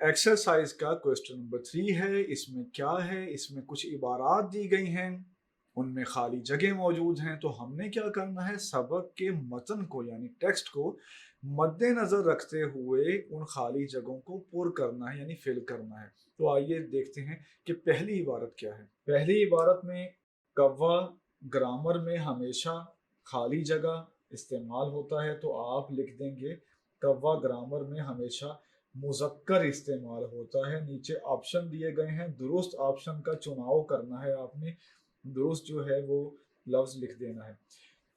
Exercise का question number 3 है। इसमें क्या है, इसमें कुछ इबारात दी गई हैं, उनमें खाली जगह मौजूद हैं। तो हमने क्या करना है, सबक के मतन को यानी टेक्स्ट को मद्देनजर रखते हुए उन खाली जगहों को पुर करना है यानी फिल करना है। तो आइए देखते हैं कि पहली इबारत क्या है। पहली इबारत में कव्वा ग्रामर में हमेशा खाली जगह इस्तेमाल होता है, तो आप लिख देंगे कव्वा ग्रामर में हमेशा मुज़क्कर इस्तेमाल होता है। नीचे ऑप्शन दिए गए हैं, दुरुस्त ऑप्शन का चुनाव करना है आपने, दुरुस्त जो है वो लफ्ज़ लिख देना है।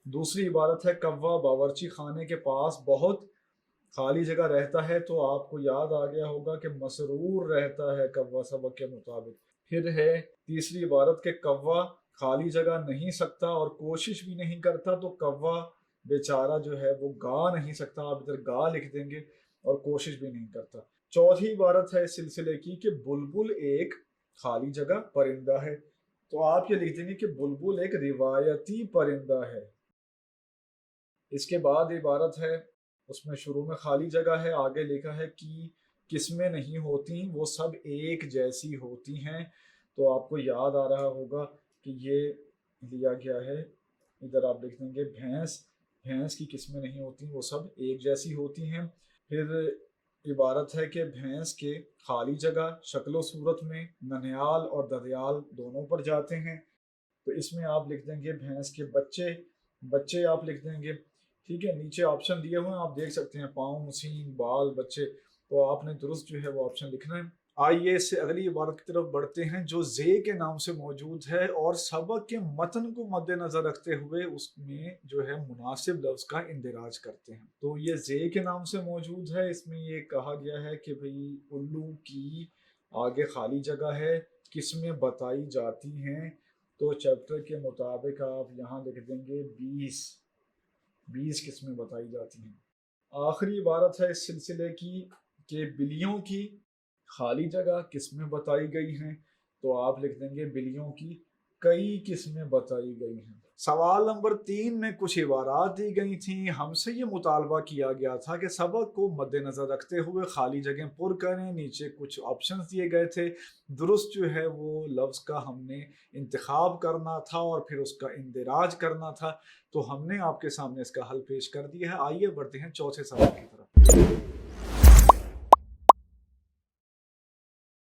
दूसरी इबारत है कव्वा बावर्ची खाने के पास बहुत खाली जगह रहता है, तो आपको याद आ गया होगा कि मसरूर रहता है कव्वा सबक के मुताबिक। फिर है तीसरी इबारत के कव्वा खाली जगह नहीं सकता और कोशिश भी नहीं करता, तो कव्वा बेचारा जो है वो गा नहीं सकता, आप इधर गा लिख देंगे, और कोशिश भी नहीं करता। चौथी इबारत है इस सिलसिले की कि बुलबुल एक खाली जगह परिंदा है, तो आप ये लिख देंगे कि बुलबुल एक रिवायती परिंदा है। इसके बाद इबारत है, उसमें शुरू में खाली जगह है, आगे लिखा है कि किस्में नहीं होती, वो सब एक जैसी होती हैं। तो आपको याद आ रहा होगा कि ये लिया गया है, इधर आप लिख देंगे भैंस, भैंस की किस्में नहीं होती, वो सब एक जैसी होती हैं। फिर इबारत है कि भैंस के खाली जगह शक्ल सूरत में ननिहाल और ददियाल दोनों पर जाते हैं, तो इसमें आप लिख देंगे भैंस के बच्चे, बच्चे आप लिख देंगे। ठीक है, नीचे ऑप्शन दिए हुए हैं, आप देख सकते हैं पाँव, सींग, बाल, बच्चे, तो आपने दुरुस्त जो है वो ऑप्शन लिखना है। आइए इससे अगली इबारत की तरफ बढ़ते हैं जो जे के नाम से मौजूद है और सबक के मतन को मद्देनजर रखते हुए उसमें जो है मुनासिब लफ्ज का इंदिराज करते हैं। तो ये जे के नाम से मौजूद है, इसमें ये कहा गया है कि भाई उल्लू की आगे खाली जगह है, किस्में बताई जाती हैं, तो चैप्टर के मुताबिक आप यहाँ लिख देंगे 20 किस्में बताई जाती हैं। आखिरी इबारत है इस सिलसिले की कि बिल्लियों की खाली जगह किस्में बताई गई हैं, तो आप लिख देंगे बिल्लियों की कई किस्में बताई गई हैं। सवाल नंबर 3 में कुछ इबारात दी गई थी, हमसे ये मुतालबा किया गया था कि सबक को मद्देनजर रखते हुए खाली जगह पुर करें। नीचे कुछ ऑप्शंस दिए गए थे, दुरुस्त जो है वो लफ्ज़ का हमने इंतखाब करना था और फिर उसका इंदिराज करना था, तो हमने आपके सामने इसका हल पेश कर दिया है। आइए बढ़ते हैं चौथे सवाल की तरफ।